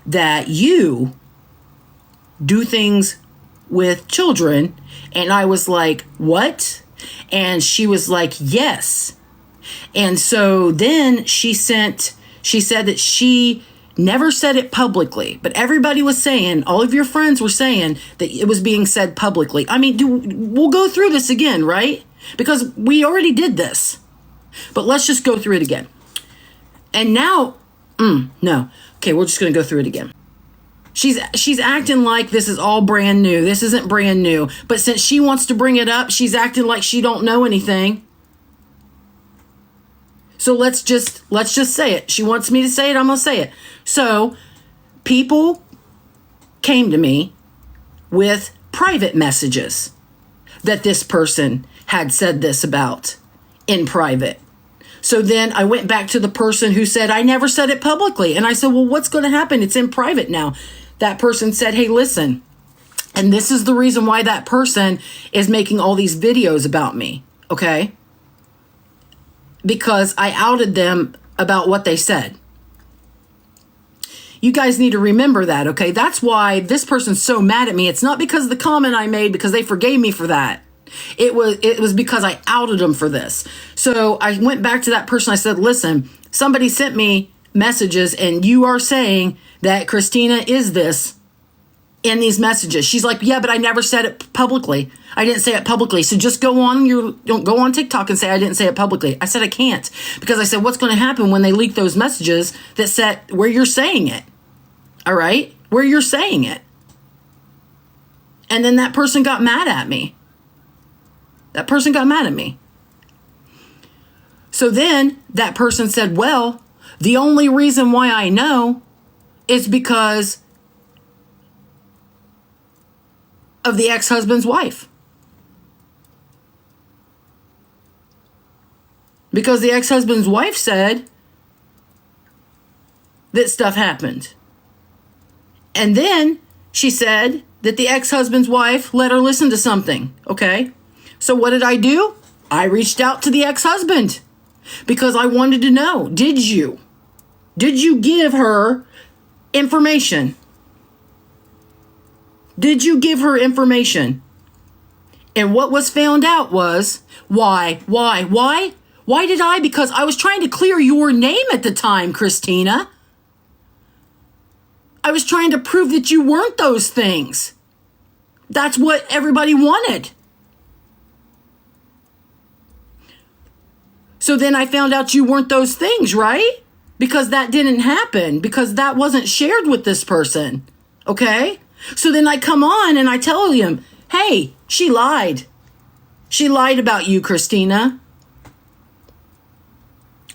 that you do things with children. And I was like, what? And she was like, yes. And so then she said that she never said it publicly, but everybody was saying, all of your friends were saying that it was being said publicly. I mean, we'll go through this again, right? Because we already did this, but let's just go through it again. And now, no. Okay, we're just going to go through it again. She's acting like this is all brand new. This isn't brand new. But since she wants to bring it up, she's acting like she don't know anything. So let's just say it. She wants me to say it, I'm going to say it. So people came to me with private messages that this person had said this about in private. So then I went back to the person who said, I never said it publicly. And I said, well, what's going to happen? It's in private now. That person said, hey, listen. And this is the reason why that person is making all these videos about me. Okay? Because I outed them about what they said. You guys need to remember that, okay? That's why this person's so mad at me. It's not because of the comment I made, because they forgave me for that. It was because I outed them for this. So I went back to that person. I said, listen, somebody sent me messages and you are saying that Christina is this in these messages. She's like, yeah, but I never said it publicly. I didn't say it publicly. So just go on TikTok and say I didn't say it publicly. I said I can't, because I said, what's going to happen when they leak those messages that said where you're saying it? All right, where you're saying it. And then that person got mad at me. That person got mad at me. So then that person said, well, the only reason why I know is because of the ex-husband's wife. Because the ex-husband's wife said that stuff happened. And then she said that the ex-husband's wife let her listen to something. Okay? So what did I do? I reached out to the ex-husband because I wanted to know, did you give her information? Did you give her information? And what was found out was, why did I? Because I was trying to clear your name at the time, Christina. I was trying to prove that you weren't those things. That's what everybody wanted. So then I found out you weren't those things, right? Because that didn't happen, because that wasn't shared with this person. Okay? So then I come on and I tell him, hey, she lied. She lied about you, Christina.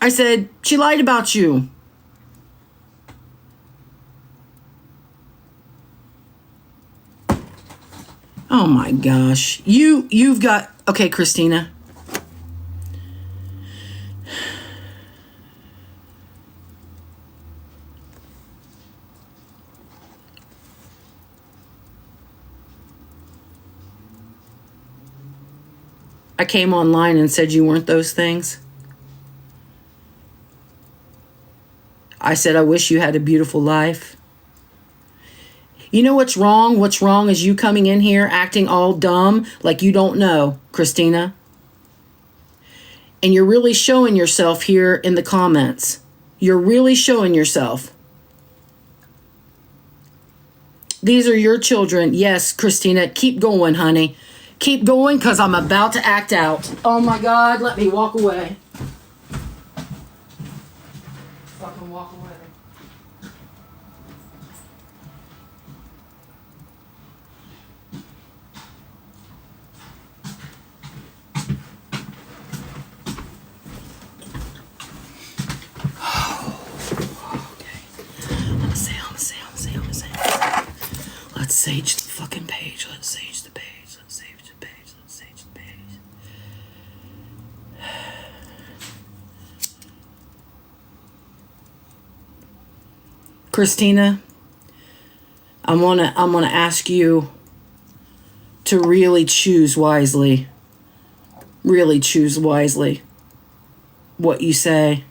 I said, she lied about you. Oh my gosh. You've got, okay, Christina. I came online and said you weren't those things. I said, I wish you had a beautiful life. You know what's wrong? What's wrong is you coming in here acting all dumb like you don't know, Christina. And you're really showing yourself here in the comments. You're really showing yourself. These are your children. Yes, Christina, keep going, honey. Keep going, because I'm about to act out. Oh my God, let me walk away. Fucking walk away. Let's sage the fucking page. Let's sage the page. Let's sage the page. Let's sage the page. Christina, I'm gonna ask you to really choose wisely. Really choose wisely what you say.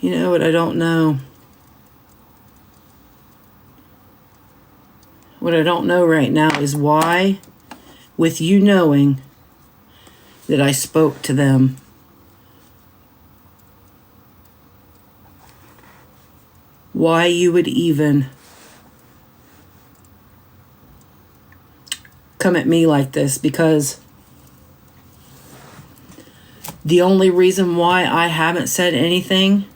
You know what I don't know? What I don't know right now is why, with you knowing that I spoke to them, why you would even come at me like this, because the only reason why I haven't said anything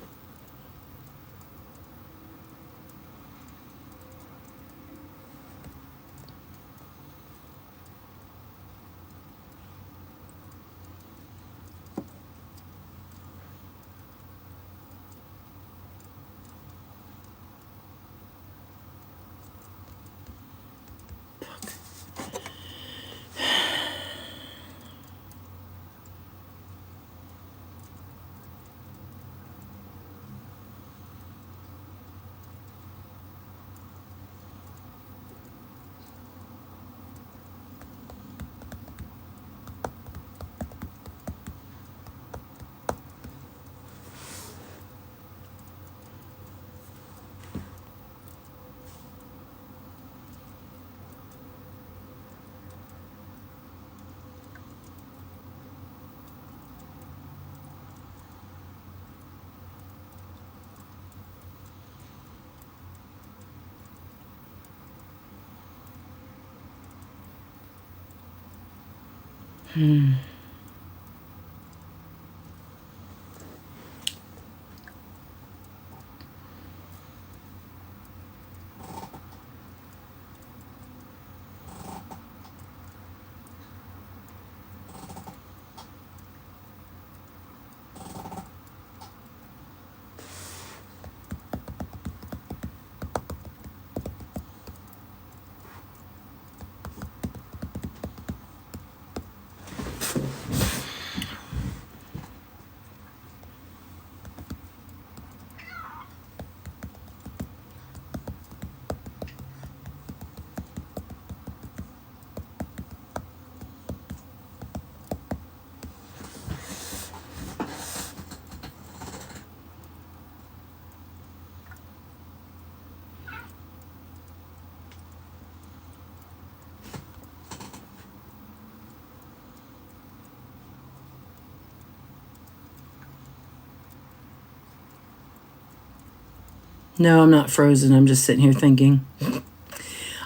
No, I'm not frozen. I'm just sitting here thinking.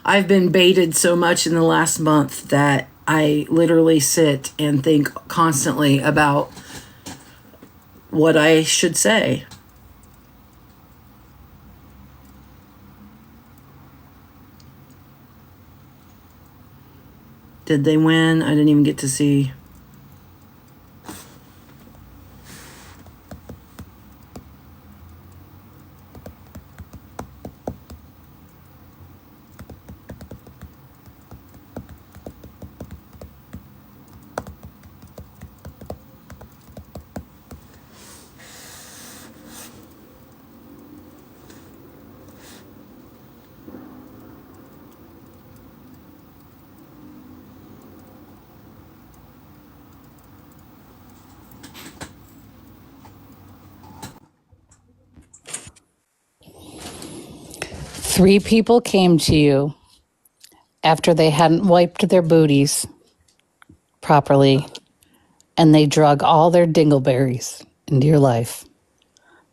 I've been baited so much in the last month that I literally sit and think constantly about what I should say. Did they win? I didn't even get to see. Three people came to you after they hadn't wiped their booties properly, and they drug all their dingleberries into your life.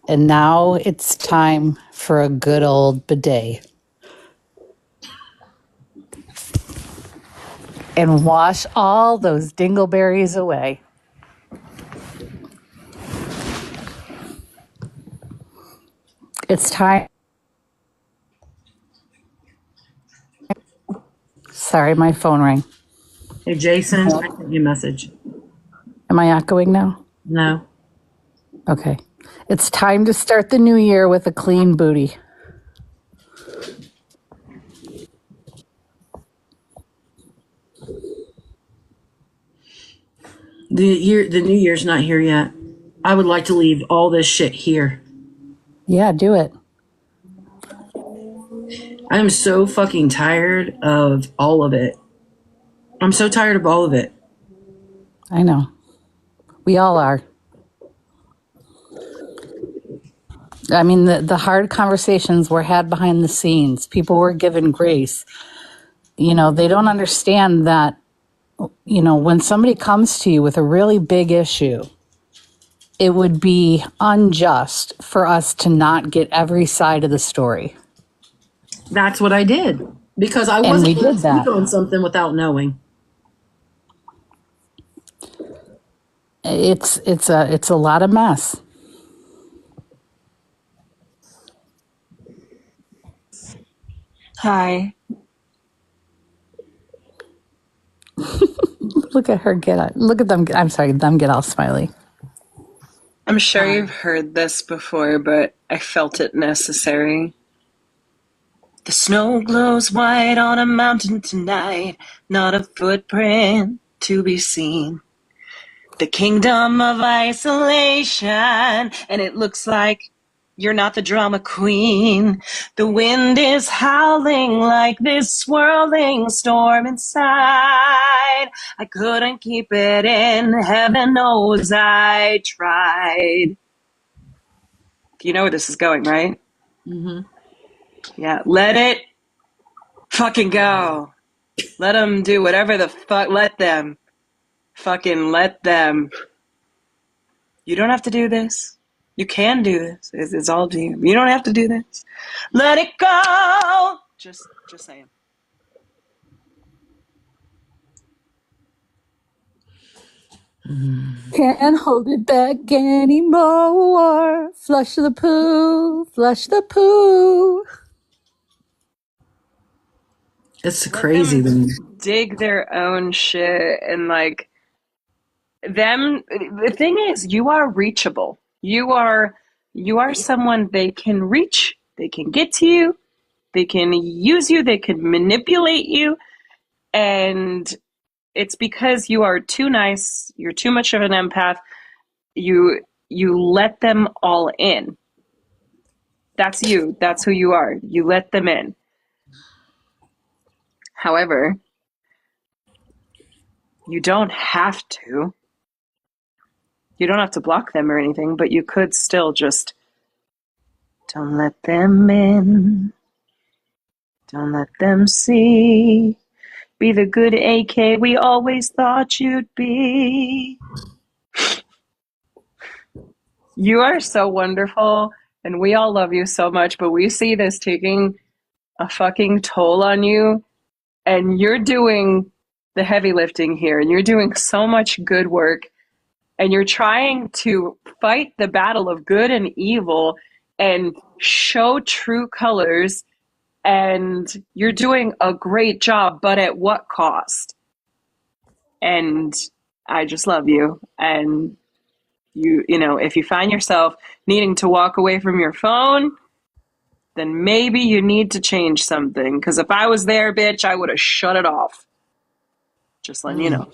And now it's time for a good old bidet. And wash all those dingleberries away. It's time. Sorry, my phone rang. Hey, Jason, I sent you a message. Am I echoing now? No. Okay. It's time to start the new year with a clean booty. The new year's not here yet. I would like to leave all this shit here. Yeah, do it. I am so fucking tired of all of it. I'm so tired of all of it. I know. We all are. I mean, the hard conversations were had behind the scenes. People were given grace. You know, they don't understand that, you know, when somebody comes to you with a really big issue, it would be unjust for us to not get every side of the story. That's what I did because I And wasn't we going did to speak that. on something without knowing. It's a lot of mess. Hi. Look at her look at them. I'm sorry, them get all smiley. I'm sure you've heard this before, but I felt it necessary. The snow glows white on a mountain tonight, not a footprint to be seen. The kingdom of isolation, and it looks like you're not the drama queen. The wind is howling like this swirling storm inside. I couldn't keep it in, heaven knows I tried. You know where this is going, right? Mm-hmm. Yeah, let it fucking go. Let them do whatever the fuck, let them. Fucking let them. You don't have to do this. You can do this. It's all to you. You don't have to do this. Let it go. Just saying. Can't hold it back anymore. Flush the poo, flush the poo. It's Let crazy. them dig their own shit and like them. The thing is, you are reachable. You are someone they can reach. They can get to you. They can use you. They can manipulate you. And it's because you are too nice. You're too much of an empath. You let them all in. That's you. That's who you are. You let them in. However, you don't have to. You don't have to block them or anything, but you could still just don't let them in. Don't let them see. Be the good AK we always thought you'd be. You are so wonderful, and we all love you so much, but we see this taking a fucking toll on you, and you're doing the heavy lifting here, and you're doing so much good work, and you're trying to fight the battle of good and evil and show true colors, and you're doing a great job, but at what cost? And I just love you. And you know, if you find yourself needing to walk away from your phone, then maybe you need to change something. Because if I was there, bitch, I would have shut it off. Just letting you know.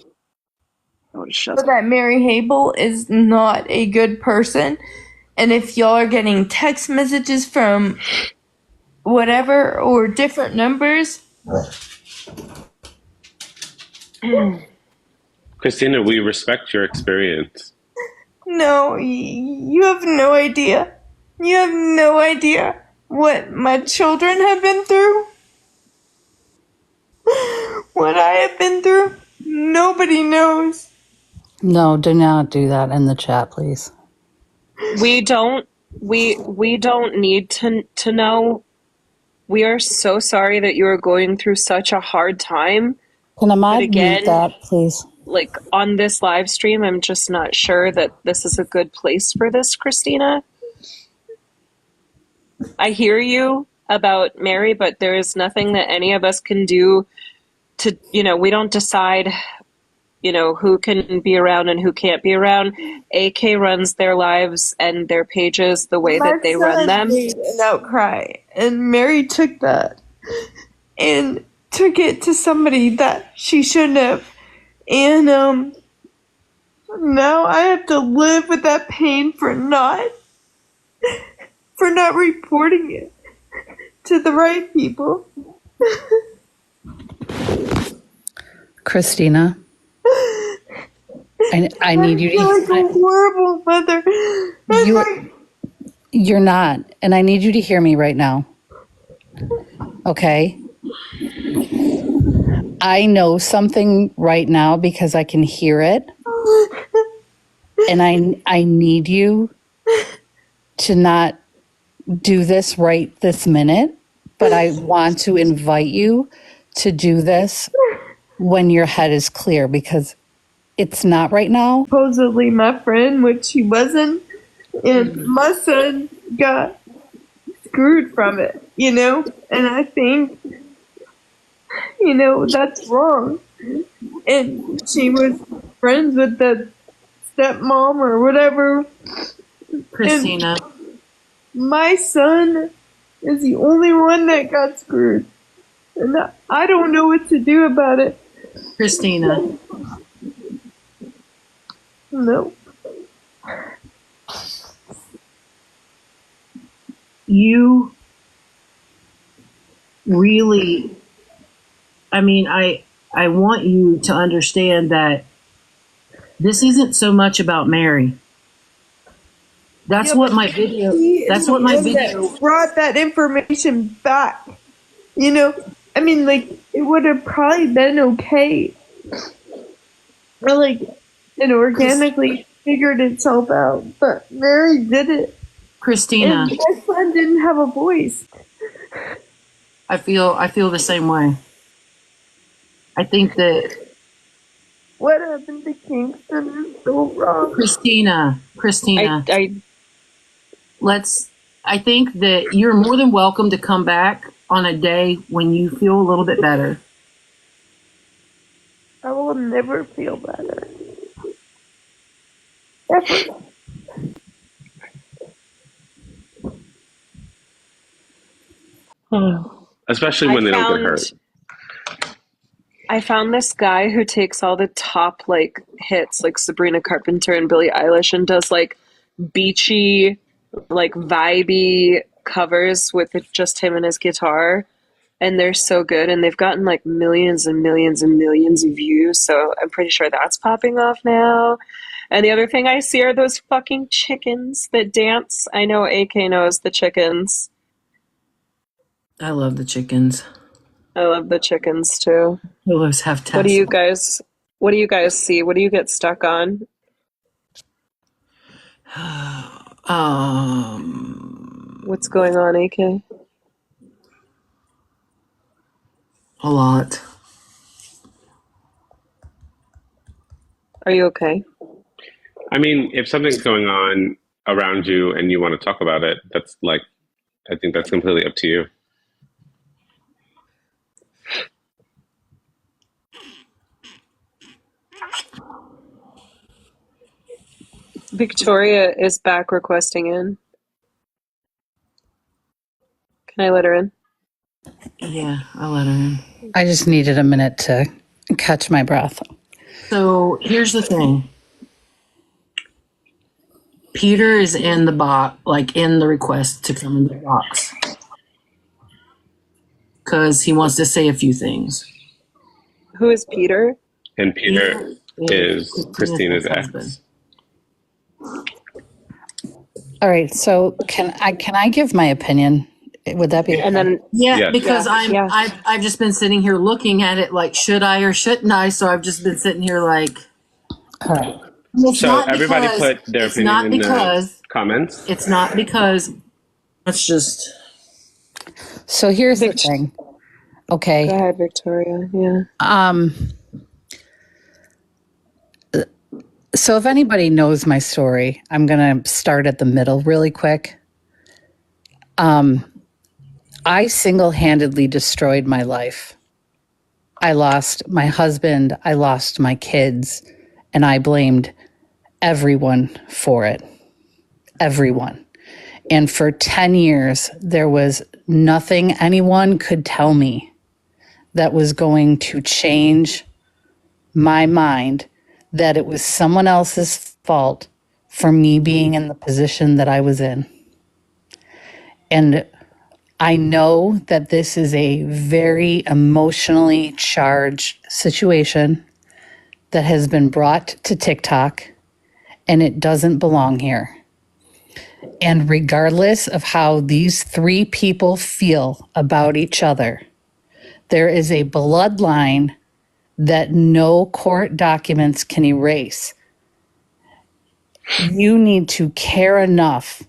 I would have shut it off. That Mary Hable is not a good person. And if y'all are getting text messages from whatever or different numbers, Christina, we respect your experience. no, you have no idea. You have no idea what my children have been through. What I have been through. Nobody knows. No, do not do that in the chat, please. We don't need to know. We are so sorry that you are going through such a hard time. Can a mod But again, mute that, please? like on this live stream, I'm just not sure that this is a good place for this, Christina. I hear you about Mary, but there is nothing that any of us can do to, we don't decide, who can be around and who can't be around. AK runs their lives and their pages the way that they run them. Made an outcry, and Mary took that and took it to somebody that she shouldn't have. And now I have to live with that pain for not reporting it to the right people. Christina, I need you to. I feel like a horrible mother. You're not. And I need you to hear me right now. Okay? I know something right now because I can hear it. And I need you to not do this right this minute, but I want to invite you to do this when your head is clear, because it's not right now. Supposedly my friend, which she wasn't, and my son got screwed from it, and I think, that's wrong. And she was friends with the stepmom or whatever. Christina. And my son is the only one that got screwed. And I don't know what to do about it. Christina. No. You really, I want you to understand that this isn't so much about Mary. That's what my video brought that information back. It would have probably been okay. Or it organically figured itself out. But Mary did it. Christina. And my son didn't have a voice. I feel the same way. I think that what happened to Kingston is so wrong. Christina. I think that you're more than welcome to come back on a day when you feel a little bit better. I will never feel better. Ever. Especially when they don't get hurt. I found this guy who takes all the top hits like Sabrina Carpenter and Billie Eilish and does beachy, vibey covers with just him and his guitar, and they're so good, and they've gotten millions and millions and millions of views, so I'm pretty sure that's popping off now. And the other thing I see are those fucking chickens that dance. I know AK knows the chickens. I love the chickens. I love the chickens too. Those have tassels. What do you guys see? What do you get stuck on? What's going on, AK? A lot. Are you okay? If something's going on around you and you want to talk about it, that's I think that's completely up to you. Victoria is back requesting in. Can I let her in? Yeah, I'll let her in. I just needed a minute to catch my breath. So here's the thing. Peter is in the box, in the request to come in the box. Because he wants to say a few things. Who is Peter? And Peter is Christina's ex. All right, so can I give my opinion? Would that be? And then because I've just been sitting here looking at it should I or shouldn't I? So I've just been sitting here All right. So everybody put their opinion in the comments. It's not because it's just. So here's the thing. Okay. Go ahead, Victoria. Yeah. So if anybody knows my story, I'm going to start at the middle really quick. I single-handedly destroyed my life. I lost my husband, I lost my kids, and I blamed everyone for it. Everyone. And for 10 years, there was nothing anyone could tell me that was going to change my mind that it was someone else's fault for me being in the position that I was in. And I know that this is a very emotionally charged situation that has been brought to TikTok, and it doesn't belong here. And regardless of how these three people feel about each other, there is a bloodline that no court documents can erase. You need to care enough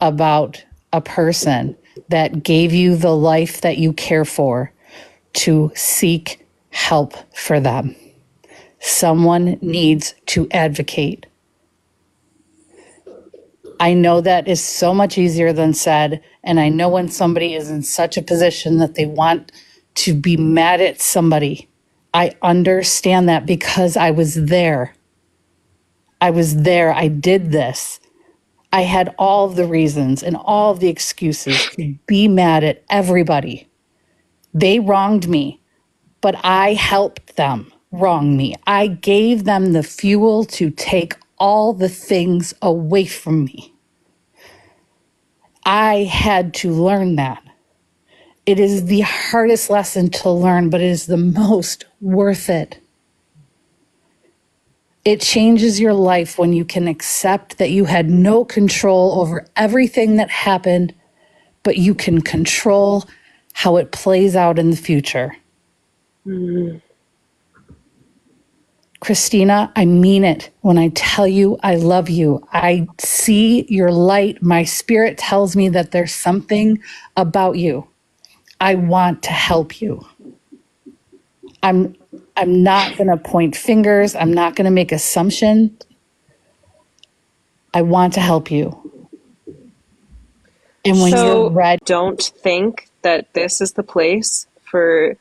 about a person that gave you the life that you care for to seek help for them. Someone needs to advocate. I know that is so much easier than said, and I know when somebody is in such a position that they want to be mad at somebody. I understand that because I was there. I was there. I did this. I had all of the reasons and all of the excuses to be mad at everybody. They wronged me, but I helped them wrong me. I gave them the fuel to take all the things away from me. I had to learn that. It is the hardest lesson to learn, but it is the most worth it. It changes your life when you can accept that you had no control over everything that happened, but you can control how it plays out in the future. Mm. Christina, I mean it when I tell you I love you. I see your light. My spirit tells me that there's something about you. I want to help you. I'm not going to point fingers. I'm not going to make assumptions. I want to help you. And when you're ready, don't think that this is the place for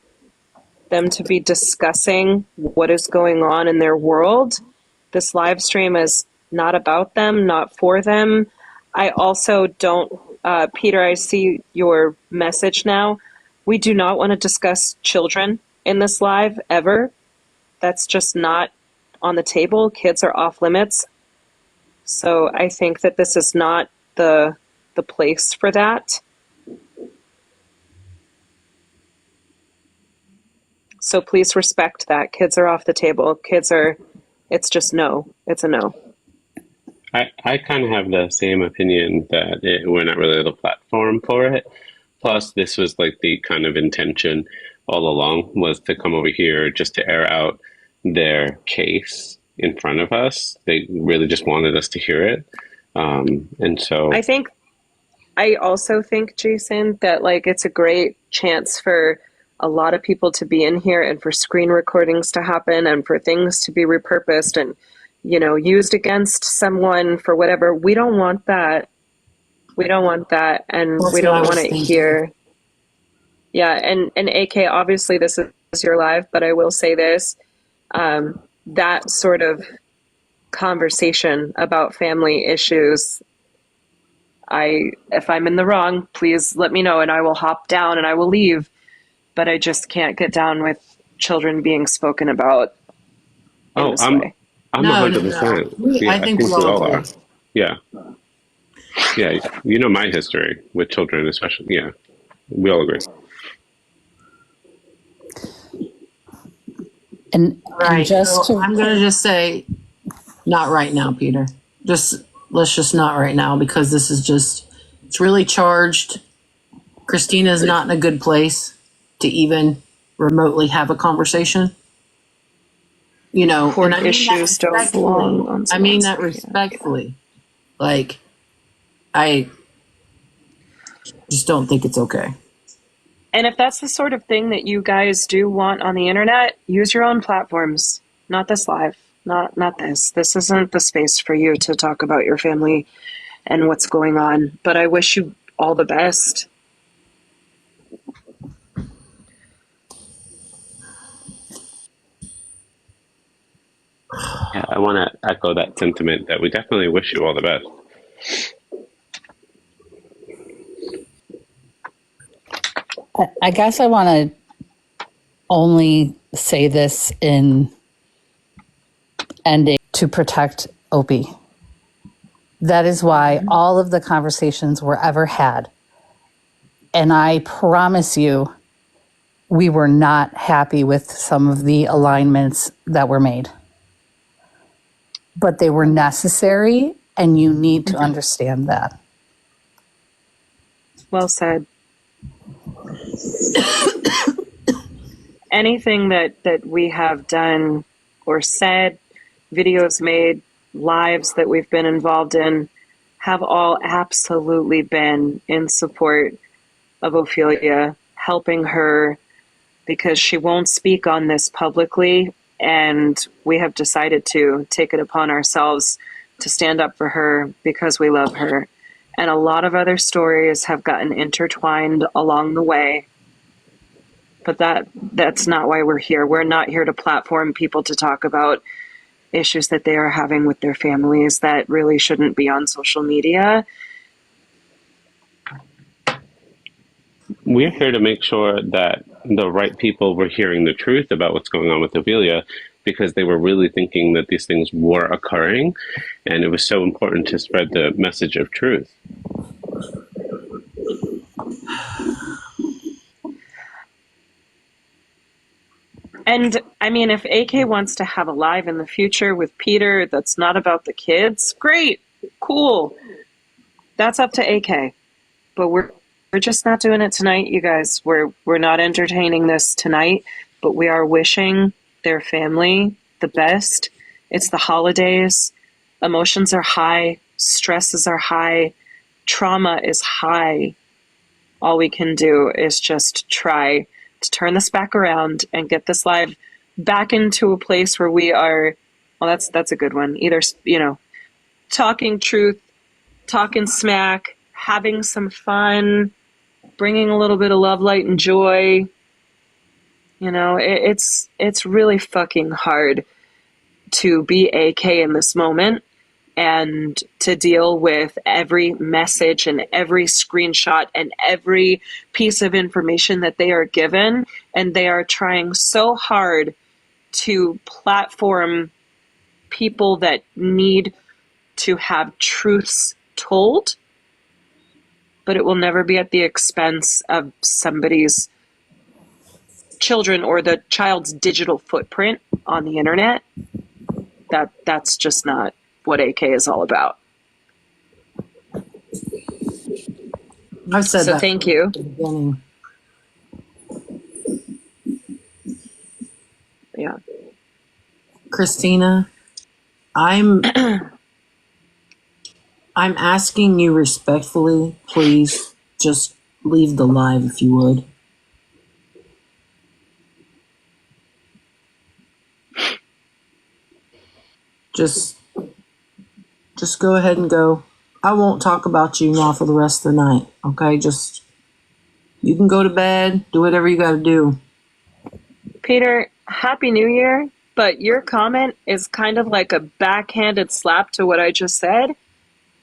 them to be discussing what is going on in their world. This live stream is not about them, not for them. I also don't, Peter, I see your message now. We do not want to discuss children in this live ever. That's just not on the table. Kids are off limits. So I think that this is not the place for that. So please respect that. Kids are off the table. It's just no. It's a no. I kind of have the same opinion that we're not really the platform for it. Plus, this was like the kind of intention all along was to come over here just to air out their case in front of us. They really just wanted us to hear it. And so I also think, Jason, that like it's a great chance for a lot of people to be in here and for screen recordings to happen and for things to be repurposed and, you know, used against someone for whatever. We don't want that. We don't want that. And we don't want it here. Yeah. And AK, obviously this is your live, but I will say this, that sort of conversation about family issues, if I'm in the wrong, please let me know and I will hop down and I will leave. But I just can't get down with children being spoken about. I'm 100%. No. Yeah, I think we all are. Yeah. Yeah. You know my history with children, especially. Yeah. We all agree. and just I'm going to just say, not right now, Peter. Let's just not right now because this is it's really charged. Christina's not in a good place to even remotely have a conversation. You know, court issues don't belong on I mean that respectfully. Like, I just don't think it's okay. And if that's the sort of thing that you guys do want on the internet, use your own platforms. Not this live. Not this. This isn't the space for you to talk about your family and what's going on. But I wish you all the best. Yeah, I want to echo that sentiment that we definitely wish you all the best. I guess I want to only say this in ending to protect Opie. That is why all of the conversations were ever had. And I promise you, we were not happy with some of the alignments that were made. But they were necessary, and you need to understand that. Well said. Anything that we have done or said, videos made, lives that we've been involved in, have all absolutely been in support of Ophelia, helping her because she won't speak on this publicly, and we have decided to take it upon ourselves to stand up for her because we love her. And a lot of other stories have gotten intertwined along the way. But that's not why we're here. We're not here to platform people to talk about issues that they are having with their families that really shouldn't be on social media. We're here to make sure that the right people were hearing the truth about what's going on with Ophelia, because they were really thinking that these things were occurring, and it was so important to spread the message of truth. And I mean, if AK wants to have a live in the future with Peter that's not about the kids, great, cool. That's up to AK. But we're just not doing it tonight, you guys. We're not entertaining this tonight, but we are wishing their family the best. It's the holidays. Emotions are high, stresses are high, trauma is high. All we can do is just try to turn this back around and get this live back into a place where we are, well, that's a good one. Either, talking truth, talking smack, having some fun, bringing a little bit of love, light, and joy. It's really fucking hard to be AK in this moment and to deal with every message and every screenshot and every piece of information that they are given. And they are trying so hard to platform people that need to have truths told, but it will never be at the expense of somebody's children or the child's digital footprint on the internet. That's just not what AK is all about. I've said So that. thank you. At the beginning. Yeah. Christina, I'm asking you respectfully, please just leave the live if you would. Just go ahead and go. I won't talk about you now for the rest of the night, okay? Just, you can go to bed, do whatever you gotta do. Peter, Happy New Year, but your comment is kind of like a backhanded slap to what I just said.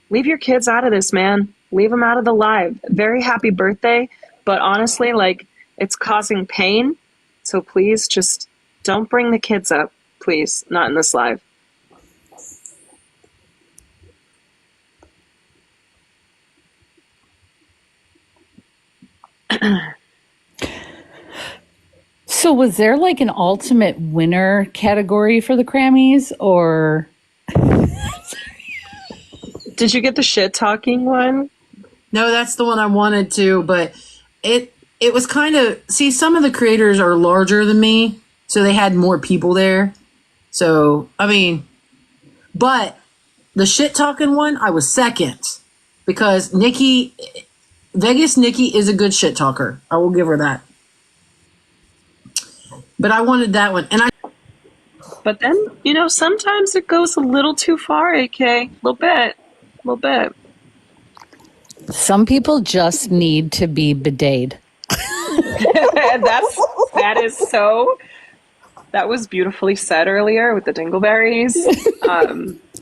Leave your kids out of this, man. Leave them out of the live. Very happy birthday, but honestly, it's causing pain. So please just don't bring the kids up. Please, not in this live. So was there like an ultimate winner category for the Grammys, or Did you get the shit talking one? No, that's the one I wanted to, but it was kind of, see, some of the creators are larger than me, so they had more people there. So, I mean, but the shit talking one, I was second because Vegas Nikki is a good shit talker. I will give her that. But I wanted that one. But then, sometimes it goes a little too far, AK. A little bit. some people just need to be bidetted? That was beautifully said earlier with the dingleberries.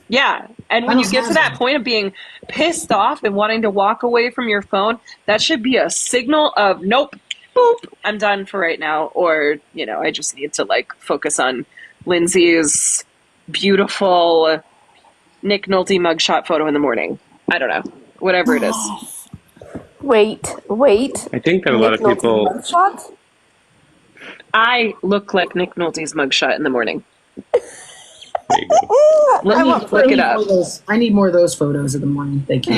Yeah. And when you get to that point of being pissed off and wanting to walk away from your phone, that should be a signal of nope, boop, I'm done for right now. Or, I just need to focus on Lindsay's beautiful Nick Nolte mugshot photo in the morning. I don't know. Whatever it is. Wait. I think that a lot of people. Mugshot? I look like Nick Nolte's mugshot in the morning. There you go. Let me look it up. I need more of those photos in the morning. Thank you.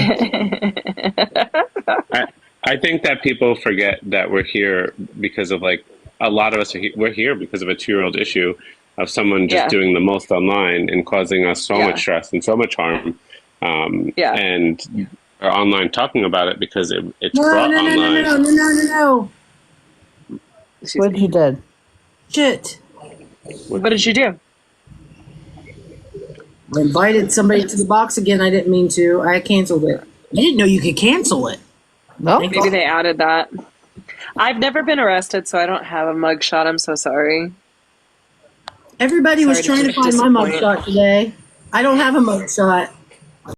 I think that people forget that we're here because of like a lot of us we're here because of a 2-year-old issue of someone just Yeah. doing the most online and causing us so Yeah. much stress and so much harm. Yeah. And are online talking about it because it's No, brought no, no, no, no, online. no, no, no, no, no. Excuse What me. you did? Shit. What did you do? I invited somebody to the box again. I didn't mean to. I canceled it. I didn't know you could cancel it. Well, Maybe they added that. I've never been arrested, so I don't have a mugshot. I'm so sorry. Everybody was Sorry trying to find my disappoint. mugshot today. I don't have a mugshot.